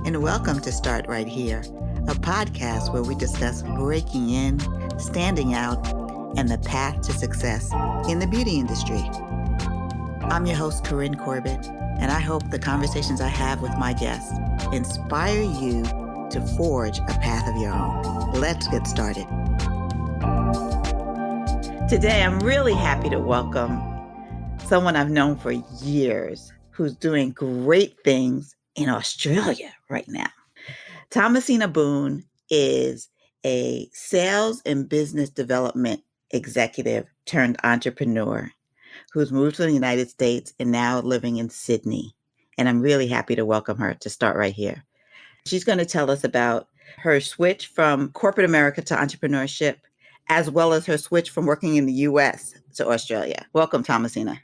and welcome to Start Right Here, a podcast where we discuss breaking in, standing out, and the path to success in the beauty industry. I'm your host, Corinne Corbett, and I hope the conversations I have with my guests inspire you to forge a path of your own. Let's get started. Today, I'm really happy to welcome someone I've known for years who's doing great things in Australia right now. Tomasina Boone is a sales and business development executive turned entrepreneur who's moved to the United States and now living in Sydney. And I'm really happy to welcome her to Start Right Here. She's going to tell us about her switch from corporate America to entrepreneurship, as well as her switch from working in the U.S. to Australia. Welcome, Tomasina.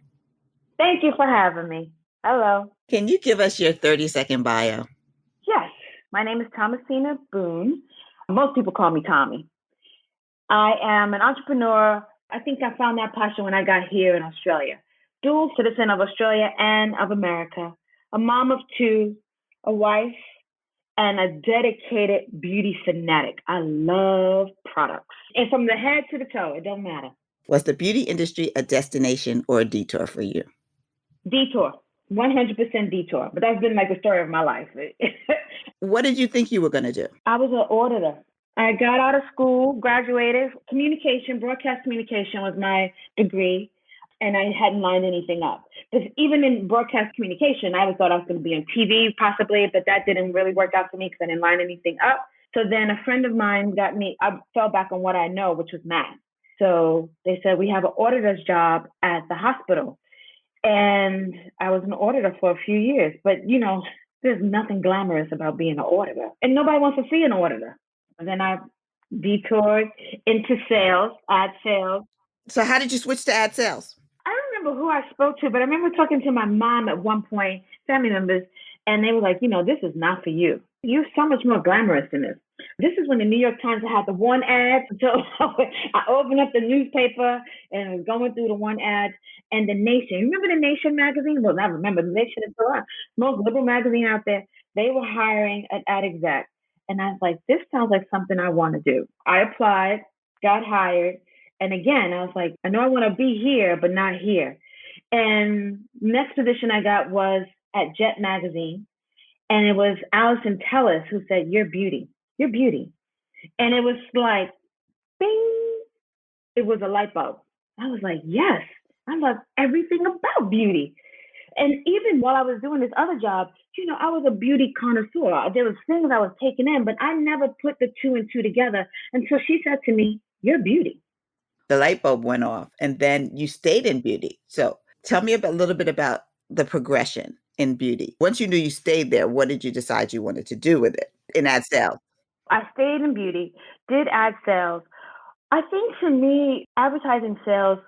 Thank you for having me. Hello. Can you give us your 30-second bio? Yes. My name is Tomasina Boone. Most people call me Tommy. I am an entrepreneur. I think I found that passion when I got here in Australia. Dual citizen of Australia and of America. A mom of two, a wife, and a dedicated beauty fanatic. I love products. And from the head to the toe, it don't matter. Was the beauty industry a destination or a detour for you? Detour. 100% detour. But that's been like the story of my life. What did you think you were going to do? I was an auditor. I got out of school, graduated. Communication, broadcast communication was my degree. And I hadn't lined anything up. But even in broadcast communication, I always thought I was going to be on TV possibly, but that didn't really work out for me because I didn't line anything up. So then a friend of mine I fell back on what I know, which was math. So they said, we have an auditor's job at the hospital. And I was an auditor for a few years. But, there's nothing glamorous about being an auditor. And nobody wants to see an auditor. And then I detoured into sales, ad sales. So how did you switch to ad sales? I don't remember who I spoke to, but I remember talking to my mom at one point, family members, and they were like, this is not for you. You're so much more glamorous than this. This is when the New York Times had the one ad. So I opened up the newspaper and was going through the one ad. And The Nation, you remember The Nation magazine? Well, I remember The Nation is the most liberal magazine out there. They were hiring an ad exec. And I was like, this sounds like something I want to do. I applied, got hired. And again, I was like, I know I want to be here, but not here. And next position I got was at Jet Magazine. And it was Allison Tellis who said, you're beauty. You're beauty. And it was like, bing. It was a light bulb. I was like, yes, I love everything about beauty. And even while I was doing this other job, I was a beauty connoisseur. There was things I was taking in, but I never put the two and two together until she said to me, you're beauty. The light bulb went off and then you stayed in beauty. So tell me a little bit about the progression in beauty. Once you knew you stayed there, what did you decide you wanted to do with it in ad sales? I stayed in beauty, did ad sales. I think for me, advertising sales,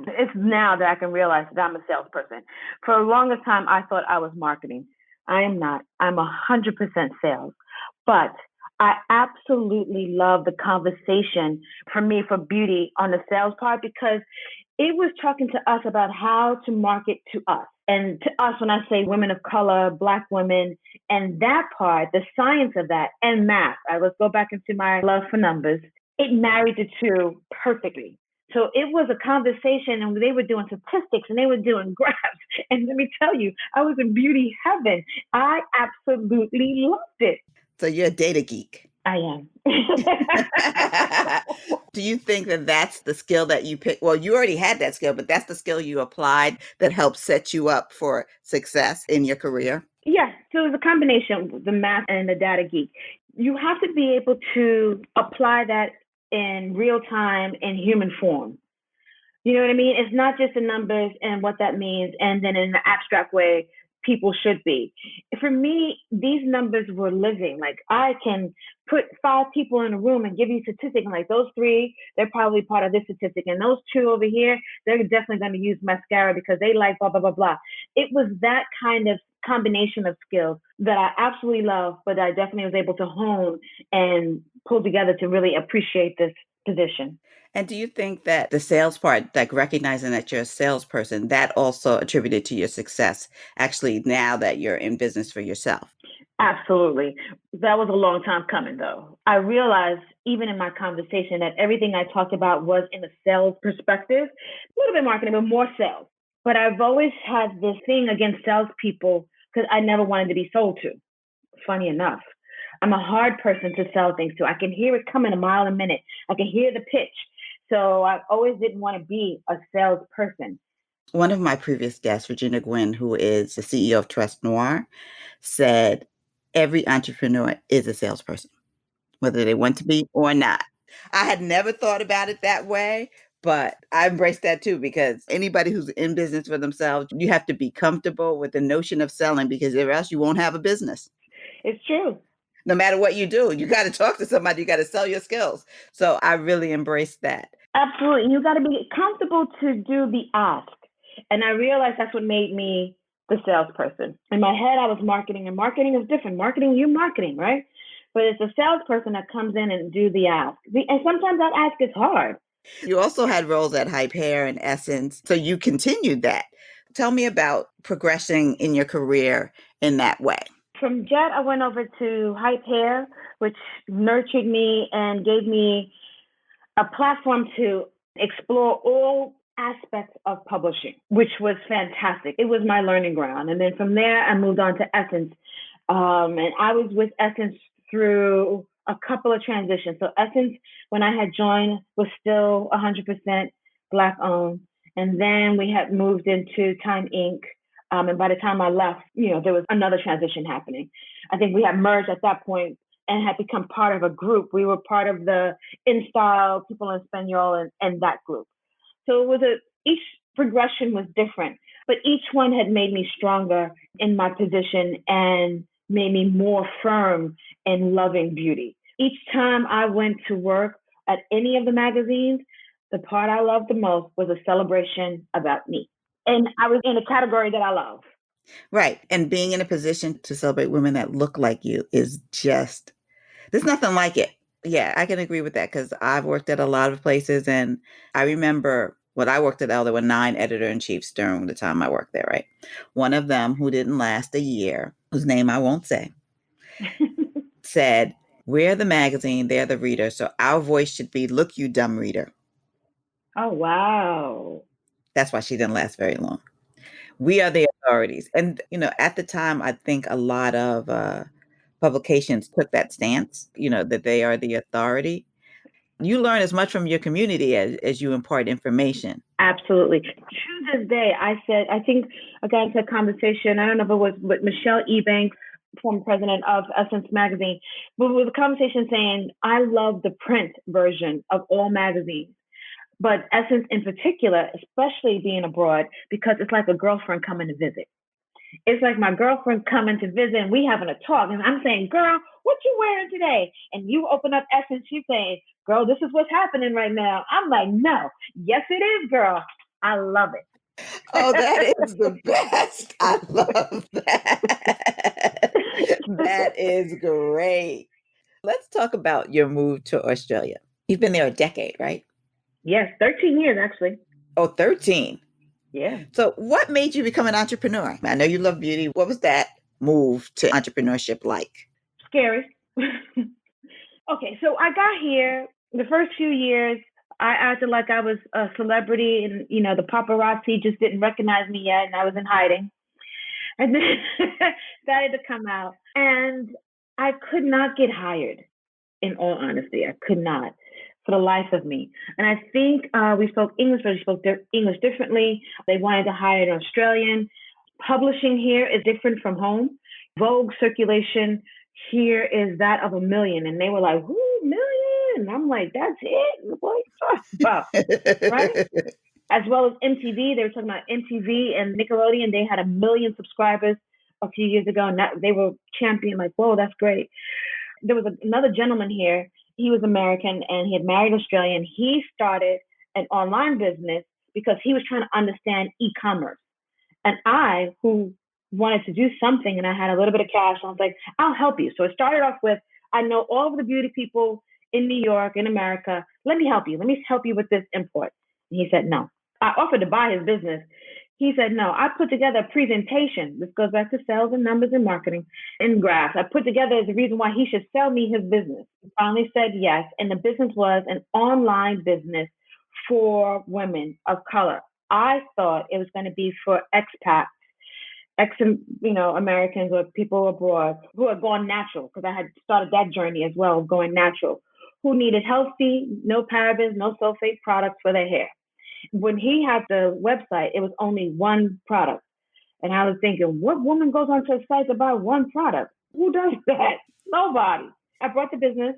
it's now that I can realize that I'm a salesperson. For the longest time, I thought I was marketing. I am not. I'm 100% sales. But I absolutely love the conversation for me for beauty on the sales part because it was talking to us about how to market to us. And to us, when I say women of color, Black women, and that part, the science of that, and math, let's go back into my love for numbers, it married the two perfectly. So it was a conversation and they were doing statistics and they were doing graphs. And let me tell you, I was in beauty heaven. I absolutely loved it. So you're a data geek. I am. Do you think that that's the skill that you picked? Well, you already had that skill, but that's the skill you applied that helped set you up for success in your career? Yeah. So it was a combination, the math and the data geek. You have to be able to apply that in real time in human form. You know what I mean? It's not just the numbers and what that means, and then in the abstract way, people should be. For me, these numbers were living. Like I can put 5 people in a room and give you statistics. And like those 3, they're probably part of this statistic. And those 2 over here, they're definitely going to use mascara because they like blah, blah, blah, blah. It was that kind of combination of skills that I absolutely love, but I definitely was able to hone and pull together to really appreciate this position. And do you think that the sales part, like recognizing that you're a salesperson, that also attributed to your success, actually, now that you're in business for yourself? Absolutely. That was a long time coming, though. I realized, even in my conversation, that everything I talked about was in a sales perspective, a little bit marketing, but more sales. But I've always had this thing against salespeople because I never wanted to be sold to. Funny enough, I'm a hard person to sell things to. I can hear it coming a mile a minute. I can hear the pitch. So I always didn't want to be a salesperson. One of my previous guests, Regina Gwynn, who is the CEO of Trust Noir, said every entrepreneur is a salesperson, whether they want to be or not. I had never thought about it that way, but I embrace that too, because anybody who's in business for themselves, you have to be comfortable with the notion of selling, because or else you won't have a business. It's true. No matter what you do, you got to talk to somebody, you got to sell your skills. So I really embrace that. Absolutely. You got to be comfortable to do the ask. And I realized that's what made me the salesperson. In my head, I was marketing, and marketing is different. Marketing, you're marketing, right? But it's a salesperson that comes in and do the ask. And sometimes that ask is hard. You also had roles at Hype Hair and Essence, so you continued that. Tell me about progressing in your career in that way. From Jet, I went over to Hype Hair, which nurtured me and gave me a platform to explore all aspects of publishing, which was fantastic. It was my learning ground. And then from there, I moved on to Essence. And I was with Essence through a couple of transitions. So Essence, when I had joined, was still 100% Black owned. And then we had moved into Time Inc. And by the time I left, there was another transition happening. I think we had merged at that point and had become part of a group. We were part of the InStyle, People in Espanol, and that group. So it was each progression was different, but each one had made me stronger in my position and made me more firm in loving beauty. Each time I went to work at any of the magazines, the part I loved the most was a celebration about me. And I was in a category that I love. Right. And being in a position to celebrate women that look like you is just, there's nothing like it. Yeah, I can agree with that, because I've worked at a lot of places, and I remember when I worked at Elle, there were 9 editor-in-chiefs during the time I worked there, right? One of them, who didn't last a year, whose name I won't say, said, "We're the magazine, they're the reader, so our voice should be, 'Look, you dumb reader.'" Oh, wow. That's why she didn't last very long. We are the authorities. And, at the time, I think a lot of publications took that stance, that they are the authority. You learn as much from your community as you impart information. Absolutely. To this day, I think I got into a conversation, I don't know if it was with Michelle Ebanks, former president of Essence Magazine, but it was a conversation saying, I love the print version of all magazines, but Essence in particular, especially being abroad, because it's like a girlfriend coming to visit. It's like my girlfriend coming to visit and we having a talk. And I'm saying, girl, what you wearing today? And you open up Essence, she's saying, girl, this is what's happening right now. I'm like, no, yes, it is, girl. I love it. Oh, that is the best. I love that. That is great. Let's talk about your move to Australia. You've been there a decade, right? Yes, 13 years actually. Oh, 13. Yeah. So what made you become an entrepreneur? I know you love beauty. What was that move to entrepreneurship like? Scary. Okay, so I got here the first few years. I acted like I was a celebrity, and the paparazzi just didn't recognize me yet, and I was in hiding. And then started to come out, and I could not get hired. In all honesty, I could not for the life of me. And I think we spoke English, but we spoke English differently. They wanted to hire an Australian. Publishing here is different from home. Vogue circulation here is that of 1 million. And they were like, whoo, 1 million? And I'm like, that's it? What are you talking about? Right? As well as MTV. They were talking about MTV and Nickelodeon. They had 1 million subscribers a few years ago. And they were champion, like, whoa, that's great. There was another gentleman here. He was American and he had married Australian. He started an online business because he was trying to understand e-commerce. And I, who wanted to do something and I had a little bit of cash, I was like, I'll help you. So it started off with, I know all of the beauty people in New York, in America. Let me help you. Let me help you with this import. And he said, no. I offered to buy his business. He said, no, I put together a presentation. This goes back to sales and numbers and marketing and graphs. I put together the reason why he should sell me his business. He finally said yes. And the business was an online business for women of color. I thought it was going to be for expats, Americans or people abroad who had gone natural, because I had started that journey as well, going natural, who needed healthy, no parabens, no sulfate products for their hair. When he had the website, it was only one product. And I was thinking, what woman goes onto a site to buy one product? Who does that? Nobody. I brought the business,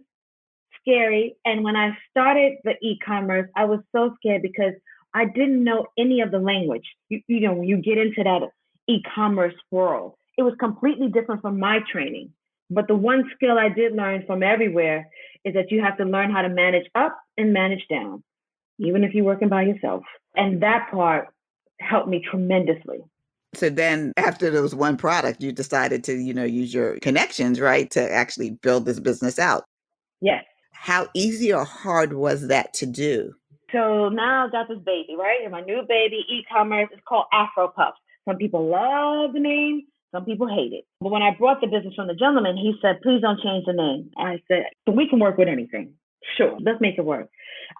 scary. And when I started the e-commerce, I was so scared because I didn't know any of the language. When you get into that e-commerce world, it was completely different from my training. But the one skill I did learn from everywhere is that you have to learn how to manage up and manage down, even if you're working by yourself. And that part helped me tremendously. So then after there was one product, you decided to, use your connections, right, to actually build this business out. Yes. How easy or hard was that to do? So now I've got this baby, right? And my new baby, e-commerce, is called afropuffs. Some people love the name. Some people hate it. But when I brought the business from the gentleman, he said, please don't change the name. I said, we can work with anything. Sure, let's make it work.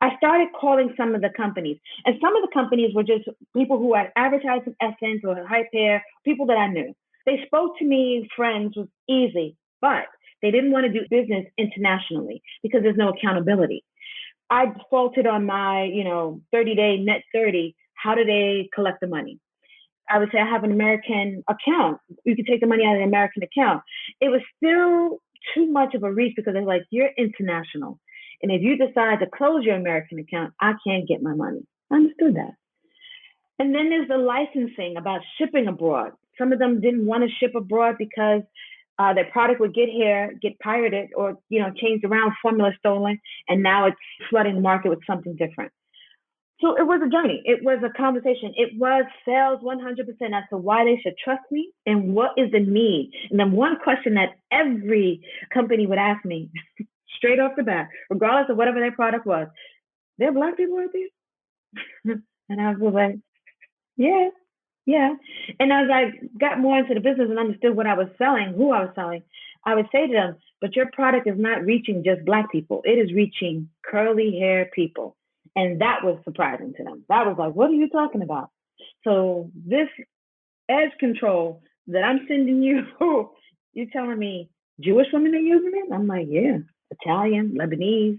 I started calling some of the companies, and some of the companies were just people who had advertising Essence or Hype Hair, people that I knew. They spoke to me, friends, was easy, but they didn't want to do business internationally because there's no accountability. I defaulted on my, 30-day net 30. How do they collect the money? I would say I have an American account. You could take the money out of an American account. It was still too much of a reach because they're like, you're international. And if you decide to close your American account, I can't get my money. I understood that. And then there's the licensing about shipping abroad. Some of them didn't want to ship abroad because their product would get here, get pirated, or changed around, formula stolen, and now it's flooding the market with something different. So it was a journey. It was a conversation. It was sales 100% as to why they should trust me and what is the need. And then one question that every company would ask me straight off the bat, regardless of whatever their product was, there are Black people out there? And I was like, yeah. And as I got more into the business and understood what I was selling, who I was selling, I would say to them, but your product is not reaching just Black people. It is reaching curly hair people. And that was surprising to them. That was like, what are you talking about? So this edge control that I'm sending you, you're telling me Jewish women are using it? I'm like, yeah, Italian, Lebanese.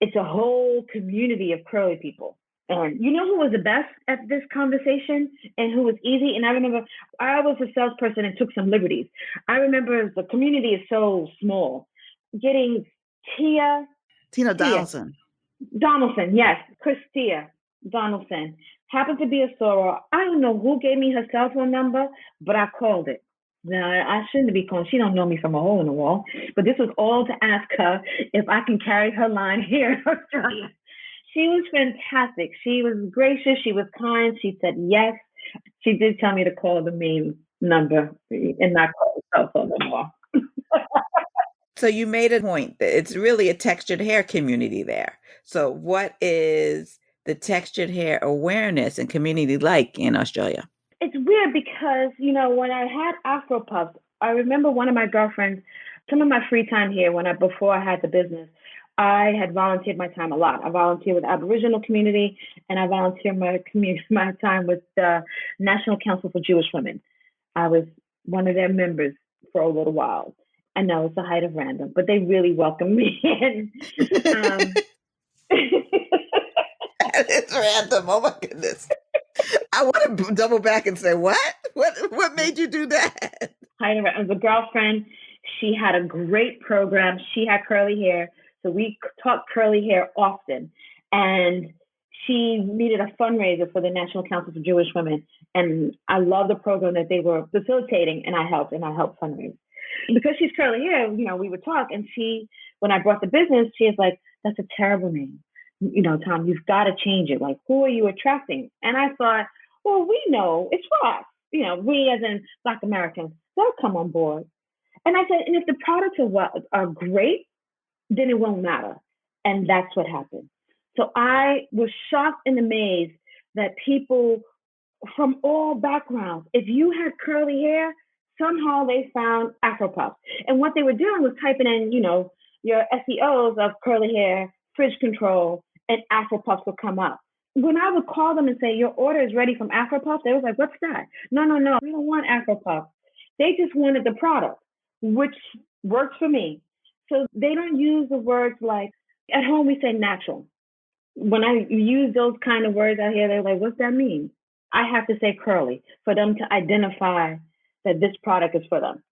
It's a whole community of curly people. And you know who was the best at this conversation and who was easy? And I remember I was a salesperson and took some liberties. I remember the community is so small. Getting Tina Donaldson. Donaldson, yes, Christia Donaldson. Happened to be a soror. I don't know who gave me her cell phone number, but I called it. Now, I shouldn't be calling. She don't know me from a hole in the wall. But this was all to ask her if I can carry her line here in Australia. She was fantastic. She was gracious. She was kind. She said yes. She did tell me to call the main number and not call the cell phone anymore. So you made a point that it's really a textured hair community there. So what is the textured hair awareness and community like in Australia? It's weird because, when I had afropuffs, I remember one of my girlfriends, some of my free time here before I had the business, I had volunteered my time a lot. I volunteered with the Aboriginal community, and I volunteered my time with the National Council for Jewish Women. I was one of their members for a little while. I know it's the height of random, but they really welcomed me in. It's random. Oh my goodness. I want to double back and say, what? What made you do that? Height of random. The girlfriend, she had a great program. She had curly hair. So we taught curly hair often. And she needed a fundraiser for the National Council for Jewish Women. And I love the program that they were facilitating, and I helped fundraise. Because she's curly hair, we would talk. And when I brought the business, she was like, that's a terrible name. Tom, you've got to change it. Like, who are you attracting? And I thought, well, we know it's for us. We as in Black Americans, they'll come on board. And I said, and if the products are great, then it won't matter. And that's what happened. So I was shocked and amazed that people from all backgrounds. If you had curly hair, somehow they found afropuffs. And what they were doing was typing in, your SEOs of curly hair, fridge control, and afropuffs would come up. When I would call them and say, your order is ready from afropuffs, they was like, what's that? No, no, no, we don't want afropuffs. They just wanted the product, which works for me. So they don't use the words like, at home we say natural. When I use those kind of words out here, they're like, what's that mean? I have to say curly for them to identify that this product is for them.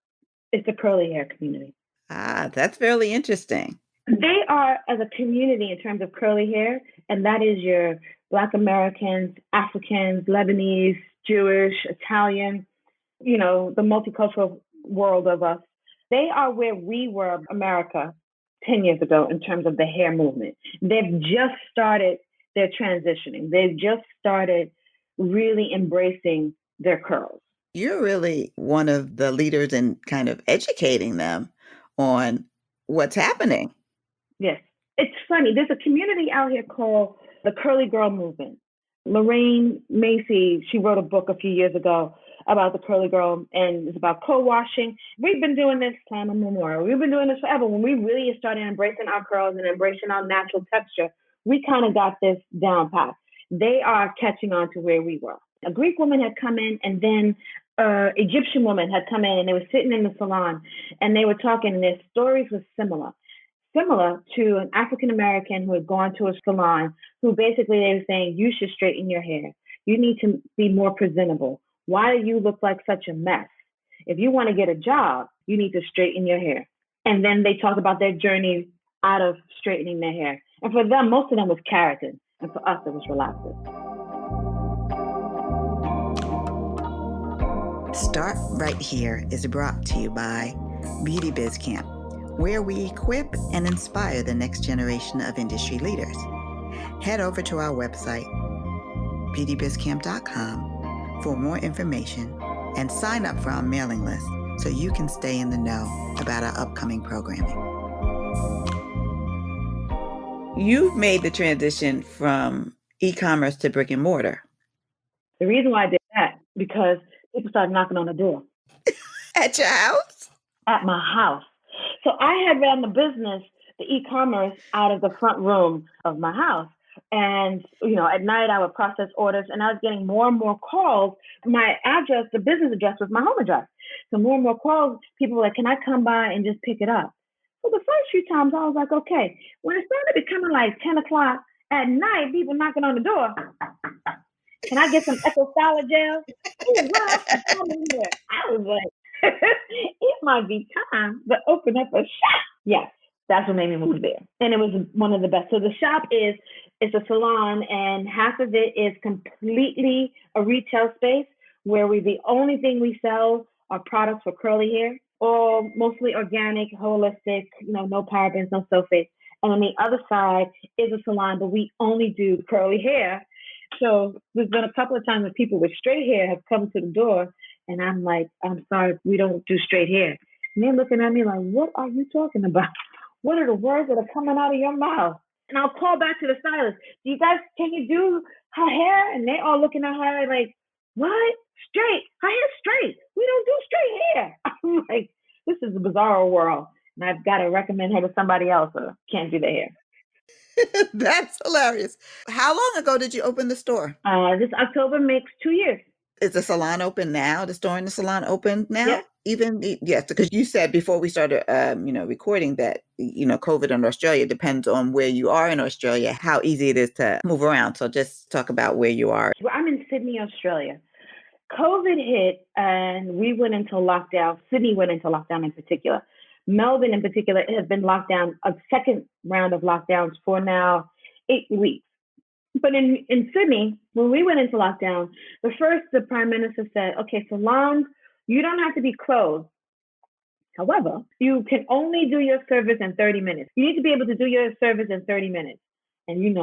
It's the curly hair community. Ah, that's fairly interesting. They are as a community in terms of curly hair, and that is your Black Americans, Africans, Lebanese, Jewish, Italian, the multicultural world of us. They are where we were, America, 10 years ago in terms of the hair movement. They've just started their transitioning. They've just started really embracing their curls. You're really one of the leaders in kind of educating them on what's happening. Yes. It's funny. There's a community out here called the Curly Girl Movement. Lorraine Macy, she wrote a book a few years ago about the curly girl, and it's about co-washing. We've been doing this time immemorial. We've been doing this forever. When we really started embracing our curls and embracing our natural texture, we kind of got this down pat. They are catching on to where we were. A Greek woman had come in, and then Egyptian woman had come in, and they were sitting in the salon, and they were talking, and their stories were similar to an African American who had gone to a salon, who basically they were saying, you should straighten your hair. You need to be more presentable. Why do you look like such a mess? If you want to get a job, you need to straighten your hair. And then they talked about their journey out of straightening their hair. And for them, most of them was keratin. And for us, it was relaxers. Start Right Here is brought to you by Beauty Biz Camp, where we equip and inspire the next generation of industry leaders. Head over to our website, beautybizcamp.com, for more information and sign up for our mailing list so you can stay in the know about our upcoming programming. You've made the transition from e-commerce to brick and mortar. The reason why I did that, because people started knocking on the door. At your house? At my house. So I had ran the business, the e-commerce, out of the front room of my house. And, at night I would process orders, and I was getting more and more calls. My address, the business address, was my home address. So more and more calls, people were like, can I come by and just pick it up? So the first few times I was like, okay. When it started becoming like 10 o'clock at night, people knocking on the door, can I get some Echo salad gel? Oh, what else is coming here? I was like, it might be time to open up a shop. Yes, that's what made me move there. And it was one of the best. So the shop it's a salon, and half of it is completely a retail space where the only thing we sell are products for curly hair, all mostly organic, holistic, no parabens, no sulfates. And on the other side is a salon, but we only do curly hair. So there's been a couple of times when people with straight hair have come to the door, and I'm like, I'm sorry, we don't do straight hair. And they're looking at me like, what are you talking about? What are the words that are coming out of your mouth? And I'll call back to the stylist. Can you do her hair? And they all looking at her like, what? Straight? Her hair's straight. We don't do straight hair. I'm like, this is a bizarre world. And I've got to recommend her to somebody else who can't do their hair. That's hilarious. How long ago did you open the store? This October makes 2 years. Is the salon open now? The store in the salon open now? Yeah. Yes, because you said before we started, recording that, COVID in Australia depends on where you are in Australia, how easy it is to move around. So just talk about where you are. Well, I'm in Sydney, Australia. COVID hit and we went into lockdown. Sydney went into lockdown in particular. Melbourne in particular has been locked down, a second round of lockdowns for now 8 weeks. But in Sydney, when we went into lockdown, the Prime Minister said, okay, salons, you don't have to be closed. However, you can only do your service in 30 minutes. You need to be able to do your service in 30 minutes. And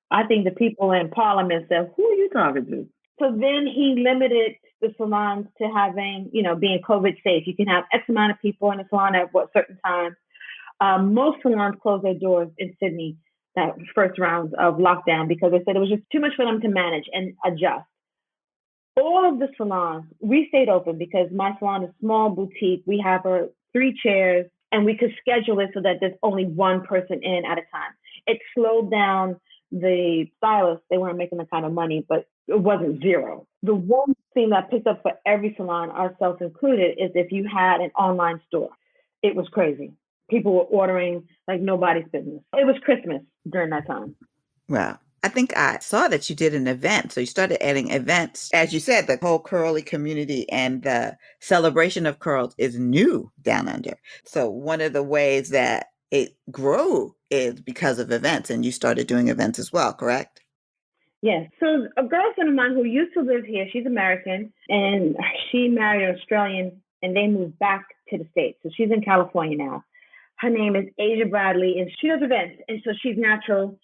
I think the people in Parliament said, who are you talking to? So then he limited the salons to having, being COVID safe. You can have X amount of people in the salon at certain times. Most salons closed their doors in Sydney that first round of lockdown because they said it was just too much for them to manage and adjust. All of the salons, we stayed open because my salon is small boutique. We have 3 chairs and we could schedule it so that there's only one person in at a time. It slowed down the stylists. They weren't making the kind of money, but it wasn't zero. The one thing that picked up for every salon, ourselves included, is if you had an online store. It was crazy. People were ordering like nobody's business. It was Christmas during that time. Well, I think I saw that you did an event. So you started adding events. As you said, the whole curly community and the celebration of curls is new down under. So one of the ways that it grew is because of events, and you started doing events as well, correct? Yes. So a girlfriend of mine who used to live here, she's American, and she married an Australian, and they moved back to the States. So she's in California now. Her name is Asia Bradley, and she does events. And so she's natural.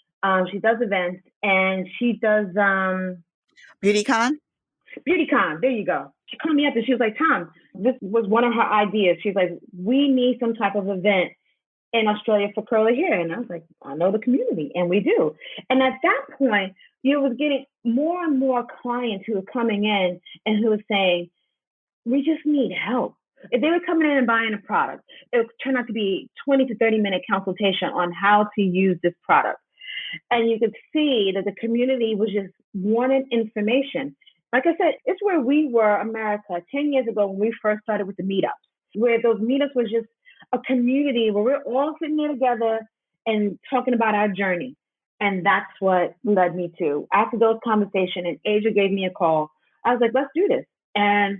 She does events, and she does BeautyCon? BeautyCon. There you go. She called me up, and she was like, "Tom, this was one of her ideas." She's like, "We need some type of event in Australia for curly hair." And I was like, "I know the community," and we do. And at that point, you was getting more and more clients who were coming in and who were saying, "We just need help." If they were coming in and buying a product, it would turn out to be 20 to 30-minute consultation on how to use this product. And you could see that the community was just wanting information. Like I said, it's where we were, America, 10 years ago when we first started with the meetups, where those meetups was just a community where we're all sitting there together and talking about our journey. And that's what led me to. After those conversations, and Asia gave me a call, I was like, let's do this. And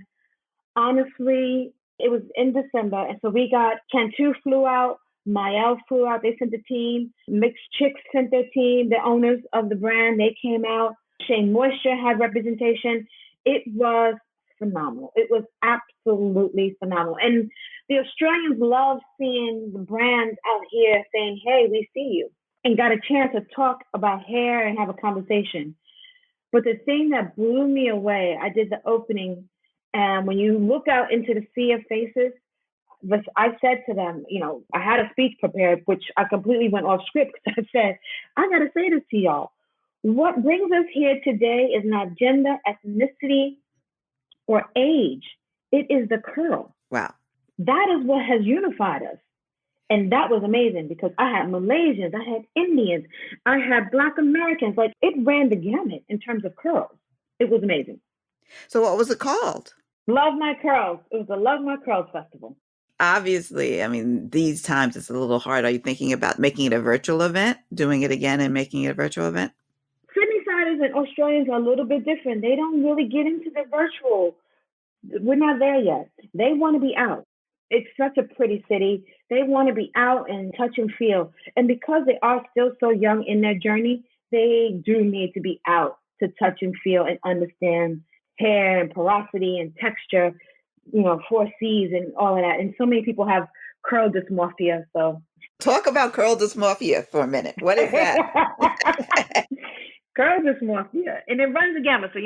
honestly, it was in December. And so we got Cantu flew out, Mael flew out, they sent a team, Mixed Chicks sent their team, the owners of the brand, they came out. Shane Moisture had representation. It was phenomenal. It was absolutely phenomenal. And the Australians love seeing the brands out here saying, "Hey, we see you," and got a chance to talk about hair and have a conversation. But the thing that blew me away, I did the opening, and when you look out into the sea of faces, I said to them, I had a speech prepared, which I completely went off script because I said, I got to say this to y'all. What brings us here today is not gender, ethnicity, or age. It is the curl. Wow. That is what has unified us. And that was amazing because I had Malaysians, I had Indians, I had Black Americans. Like, it ran the gamut in terms of curls. It was amazing. So what was it called? Love My Curls. It was the Love My Curls Festival. Obviously, I mean, these times it's a little hard. Are you thinking about making it a virtual event, doing it again and making it a virtual event? Sydneysiders and Australians are a little bit different. They don't really get into the virtual. We're not there yet. They want to be out. It's such a pretty city. They want to be out and touch and feel. And because they are still so young in their journey, they do need to be out to touch and feel and understand hair and porosity and texture, 4Cs and all of that. And so many people have curl dysmorphia. So talk about curl dysmorphia for a minute. What is that? Curl dysmorphia, and it runs the gamut. So,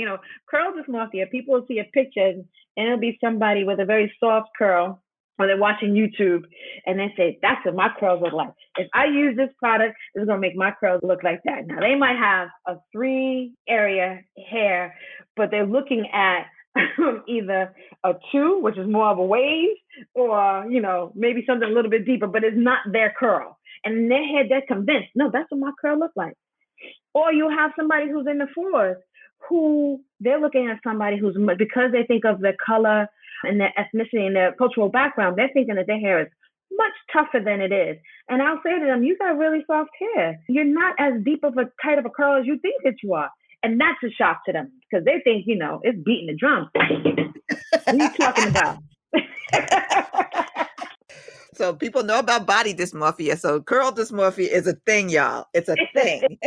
curl dysmorphia, people will see a picture and it'll be somebody with a very soft curl, or they're watching YouTube and they say, that's what my curls look like. If I use this product, it's going to make my curls look like that. Now, they might have a 3-area hair, but they're looking at either a 2, which is more of a wave, or, maybe something a little bit deeper, but it's not their curl. And in their head, they're convinced, no, that's what my curl looks like. Or you have somebody who's in the 4s who they're looking at somebody who's, because they think of their color and their ethnicity and their cultural background, they're thinking that their hair is much tougher than it is. And I'll say to them, you got really soft hair. You're not as deep of a tight of a curl as you think that you are. And that's a shock to them because they think, it's beating the drum. What are you talking about? So people know about body dysmorphia. So curl dysmorphia is a thing, y'all. It's a thing.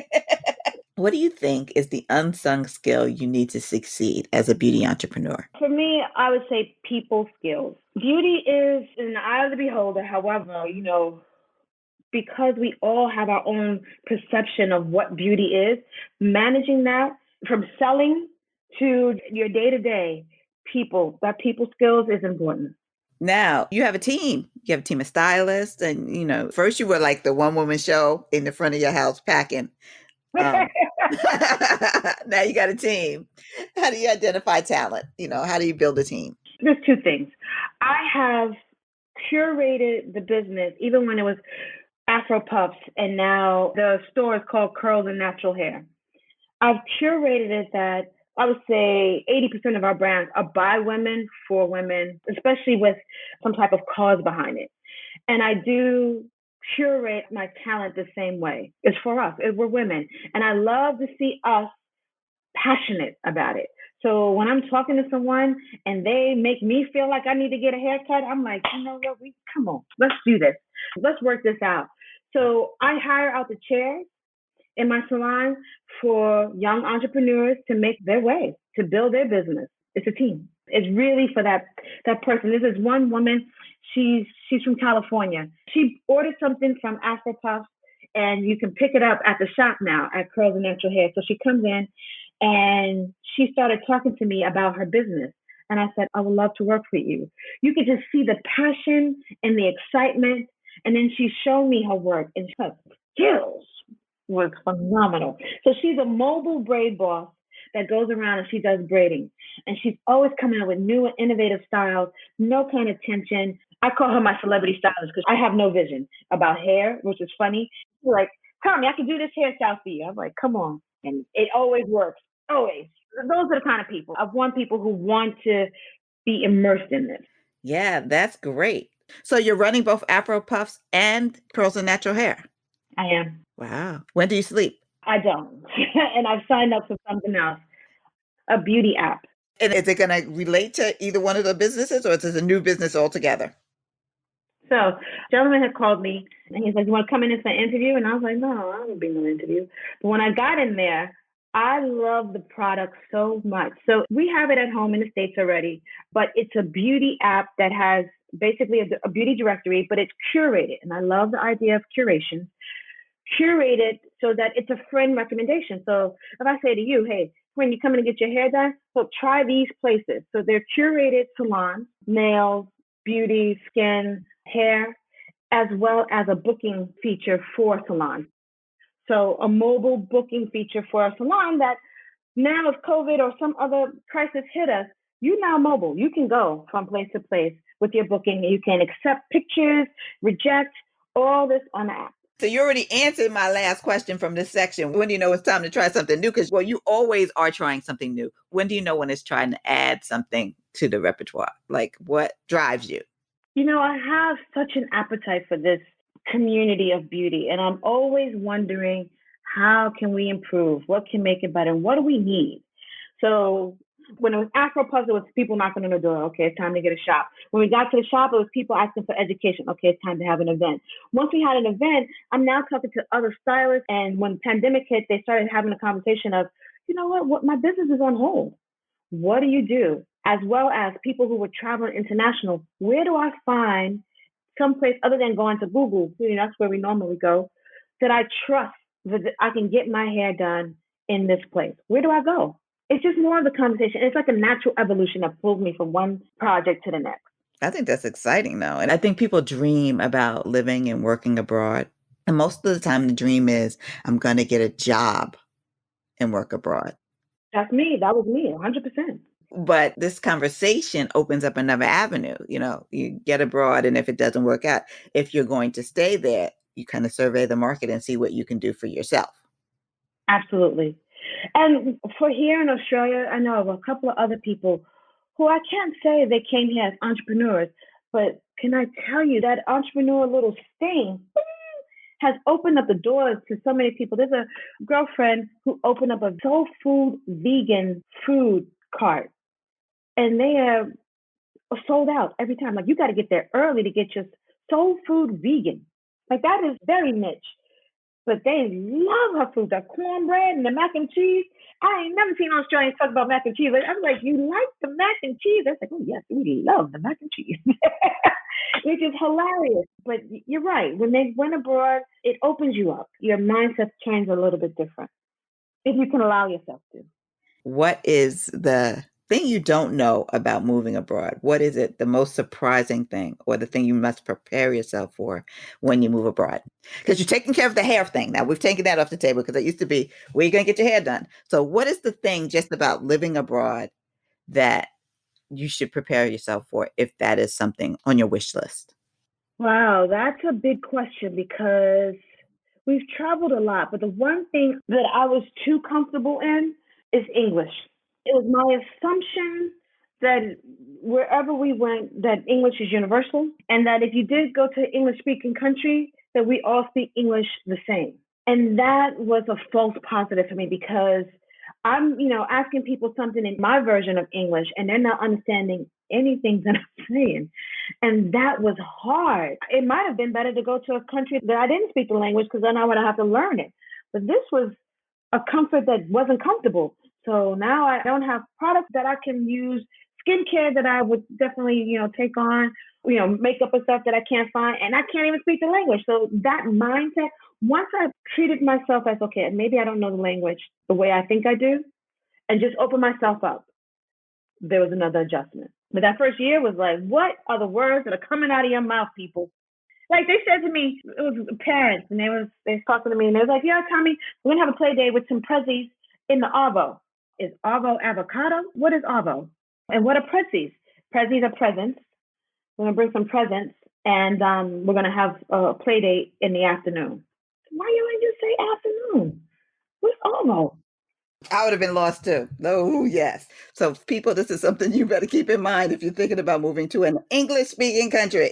What do you think is the unsung skill you need to succeed as a beauty entrepreneur? For me, I would say people skills. Beauty is in the eye of the beholder. However, because we all have our own perception of what beauty is, managing that from selling to your day-to-day that people skills is important. Now, you have a team. You have a team of stylists. And, first you were like the one-woman show in the front of your house packing. Now you got a team. How do you identify talent? How do you build a team? There's two things. I have curated the business, even when it was afropuffs, and now the store is called Curls and Natural Hair. I've curated it that I would say 80% of our brands are by women, for women, especially with some type of cause behind it. And I do curate my talent the same way. It's for us, we're women. And I love to see us passionate about it. So when I'm talking to someone and they make me feel like I need to get a haircut, I'm like, you know what, come on, let's do this. Let's work this out. So I hire out the chairs in my salon for young entrepreneurs to make their way, to build their business. It's a team. It's really for that person. This is one woman. She's from California. She ordered something from AfroPuffs, and you can pick it up at the shop now at Curls and Natural Hair. So she comes in and she started talking to me about her business. And I said, I would love to work for you. You could just see the passion and the excitement. And then she showed me her work, and her skills was phenomenal. So she's a mobile braid boss that goes around and she does braiding. And she's always coming up with new and innovative styles, no kind of tension. I call her my celebrity stylist because I have no vision about hair, which is funny. She's like, Tommy, I can do this hairstyle for you. I'm like, come on. And it always works. Always. Those are the kind of people. I want people who want to be immersed in this. Yeah, that's great. So you're running both Afro Puffs and Curls and Natural Hair. I am. Wow. When do you sleep? I don't. And I've signed up for something else, a beauty app. And is it going to relate to either one of the businesses, or is it a new business altogether? So, a gentleman had called me and he's like, you want to come in for an interview? And I was like, no, I don't want to be in no interview. But when I got in there, I love the product so much. So we have it at home in the States already, but it's a beauty app that has basically a beauty directory, but it's curated. And I love the idea of curation. Curated so that it's a friend recommendation. So if I say to you, hey, when you come in to get your hair done, so try these places. So they're curated salons, nails, beauty, skin, hair, as well as a booking feature for salons. So a mobile booking feature for a salon that now if COVID or some other crisis hit us, you're now mobile. You can go from place to place with your booking. You can accept pictures, reject, all this on the app. So you already answered my last question from this section. When do you know it's time to try something new? Because, well, you always are trying something new. When do you know when it's trying to add something to the repertoire? Like, what drives you? You know, I have such an appetite for this community of beauty, and I'm always wondering, how can we improve? What can make it better? What do we need? So when it was AfroPuffs, it was people knocking on the door. Okay, it's time to get a shop. When we got to the shop, it was people asking for education. Okay, it's time to have an event. Once we had an event, I'm now talking to other stylists. And when the pandemic hit, they started having a conversation of, you know what my business is on hold. What do you do? As well as people who were traveling international. Where do I find someplace other than going to Google? You know, that's where we normally go. That I trust that I can get my hair done in this place. Where do I go? It's just more of the conversation. It's like a natural evolution that pulls me from one project to the next. I think that's exciting, though. And I think people dream about living and working abroad. And most of the time, the dream is, I'm going to get a job and work abroad. That's me. That was me, 100%. But this conversation opens up another avenue. You get abroad, and if it doesn't work out, if you're going to stay there, you kind of survey the market and see what you can do for yourself. Absolutely. And for here in Australia, I know of a couple of other people who I can't say they came here as entrepreneurs, but can I tell you that entrepreneur little sting has opened up the doors to so many people. There's a girlfriend who opened up a soul food vegan food cart, and they are sold out every time. Like, you got to get there early to get your soul food vegan. Like, that is very niche. But they love her food, the cornbread and the mac and cheese. I ain't never seen Australians talk about mac and cheese. I'm like, you like the mac and cheese? I was like, oh, yes, we love the mac and cheese. Which is hilarious. But you're right. When they went abroad, it opens you up. Your mindset turns a little bit different if you can allow yourself to. What is the thing you don't know about moving abroad. What is it, the most surprising thing or the thing you must prepare yourself for when you move abroad? Because you're taking care of the hair thing. Now, we've taken that off the table because it used to be, where are you going to get your hair done? So what is the thing just about living abroad that you should prepare yourself for if that is something on your wish list? Wow, that's a big question because we've traveled a lot, but the one thing that I was too comfortable in is English. It was my assumption that wherever we went, that English is universal, and that if you did go to an English-speaking country, that we all speak English the same. And that was a false positive for me because I'm, asking people something in my version of English, and they're not understanding anything that I'm saying. And that was hard. It might have been better to go to a country that I didn't speak the language because then I would have to learn it. But this was a comfort that wasn't comfortable. So now I don't have products that I can use, skincare that I would definitely, take on, makeup and stuff that I can't find, and I can't even speak the language. So that mindset, once I treated myself as, okay, maybe I don't know the language the way I think I do, and just open myself up, there was another adjustment. But that first year was like, what are the words that are coming out of your mouth, people? Like they said to me, it was parents, and they was talking to me, and they was like, yeah, Tommy, we're gonna have a play day with some prezzies in the Arvo. Is Arvo avocado? What is Arvo? And what are prezzies? Prezzies are presents. We're gonna bring some presents, and we're gonna have a play date in the afternoon. Why you ain't just say afternoon? What's Arvo? I would have been lost too. Oh, yes. So, people, this is something you better keep in mind if you're thinking about moving to an English speaking country.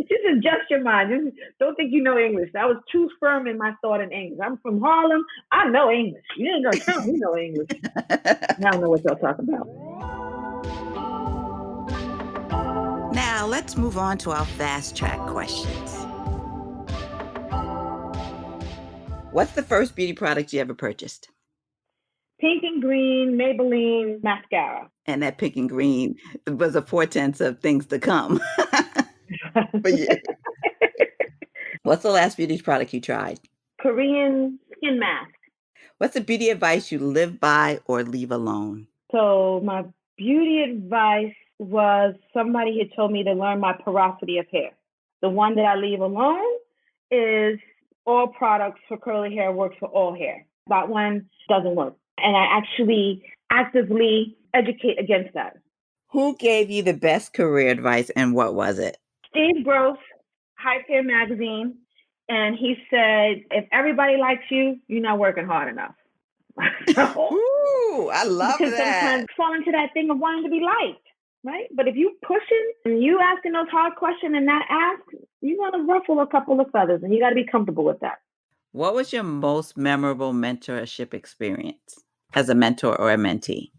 Just adjust your mind. Just don't think you know English. I was too firm in my thought in English. I'm from Harlem. I know English. You ain't gonna tell me you know English. I don't know what y'all talking about. Now, let's move on to our fast track questions. What's the first beauty product you ever purchased? Pink and green Maybelline mascara. And that pink and green was a portent of things to come for you. What's the last beauty product you tried? Korean skin mask. What's the beauty advice you live by or leave alone? So my beauty advice was somebody had told me to learn my porosity of hair. The one that I leave alone is all products for curly hair works for all hair. That one doesn't work. And I actually actively educate against that. Who gave you the best career advice and what was it? Steve Gross, Hype Hair Magazine, and he said, if everybody likes you, you're not working hard enough. Ooh, I love because that. sometimes fall into that thing of wanting to be liked, right? But if you pushing and you asking those hard questions and not ask, you're going to ruffle a couple of feathers, and you got to be comfortable with that. What was your most memorable mentorship experience as a mentor or a mentee?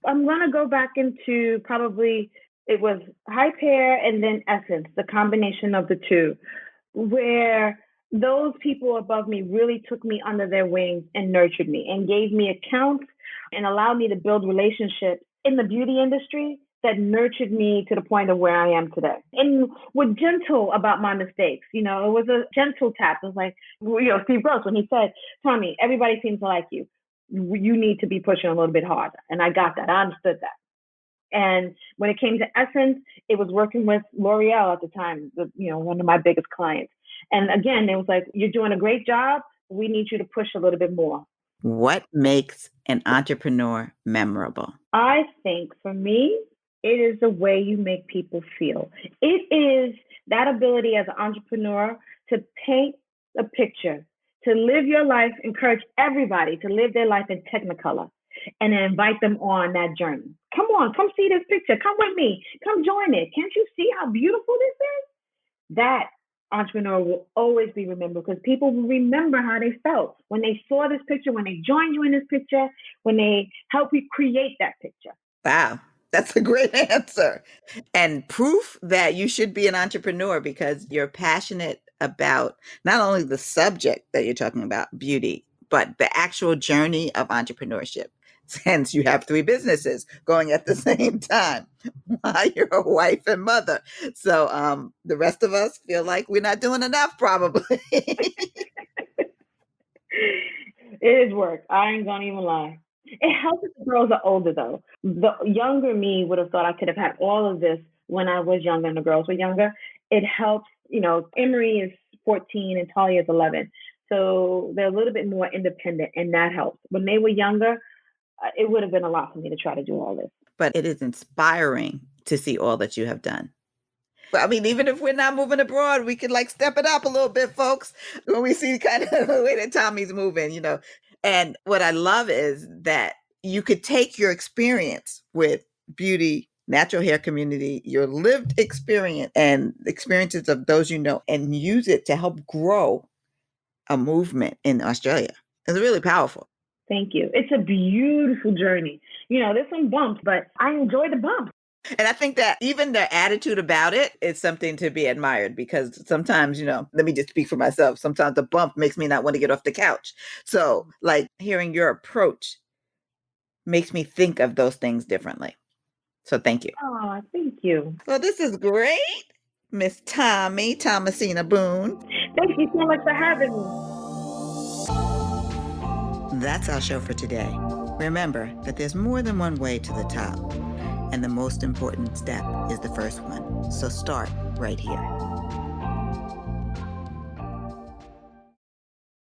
I'm going to go back into probably it was Hype Hair and then Essence, the combination of the two, where those people above me really took me under their wings and nurtured me and gave me accounts and allowed me to build relationships in the beauty industry that nurtured me to the point of where I am today. And were gentle about my mistakes. It was a gentle tap. It was like, Steve Gross, when he said, Tommy, everybody seems to like you. You need to be pushing a little bit harder. And I got that. I understood that. And when it came to Essence, it was working with L'Oreal at the time, one of my biggest clients. And again, it was like, you're doing a great job. We need you to push a little bit more. What makes an entrepreneur memorable? I think for me, it is the way you make people feel. It is that ability as an entrepreneur to paint a picture, to live your life, encourage everybody to live their life in Technicolor, and then invite them on that journey. Come on, come see this picture. Come with me. Come join it. Can't you see how beautiful this is? That entrepreneur will always be remembered because people will remember how they felt when they saw this picture, when they joined you in this picture, when they helped you create that picture. Wow, that's a great answer. And proof that you should be an entrepreneur because you're passionate about not only the subject that you're talking about, beauty, but the actual journey of entrepreneurship. Since you have 3 businesses going at the same time while you're a wife and mother. So the rest of us feel like we're not doing enough, probably. It is work. I ain't gonna even lie. It helps if the girls are older, though. The younger me would have thought I could have had all of this when I was younger and the girls were younger. It helps, Emery is 14 and Talia is 11. So they're a little bit more independent, and that helps. When they were younger, it would have been a lot for me to try to do all this. But it is inspiring to see all that you have done. I mean, even if we're not moving abroad, we could like step it up a little bit, folks, when we see kind of the way that Tommy's moving. And what I love is that you could take your experience with beauty, natural hair community, your lived experience and experiences of those and use it to help grow a movement in Australia. It's really powerful. Thank you. It's a beautiful journey. There's some bumps, but I enjoy the bumps. And I think that even their attitude about it is something to be admired, because sometimes, let me just speak for myself. Sometimes the bump makes me not want to get off the couch. So like hearing your approach makes me think of those things differently. So thank you. Oh, thank you. Well, this is great, Miss Tomasina Boone. Thank you so much for having me. That's our show for today. Remember that there's more than one way to the top. And the most important step is the first one. So start right here.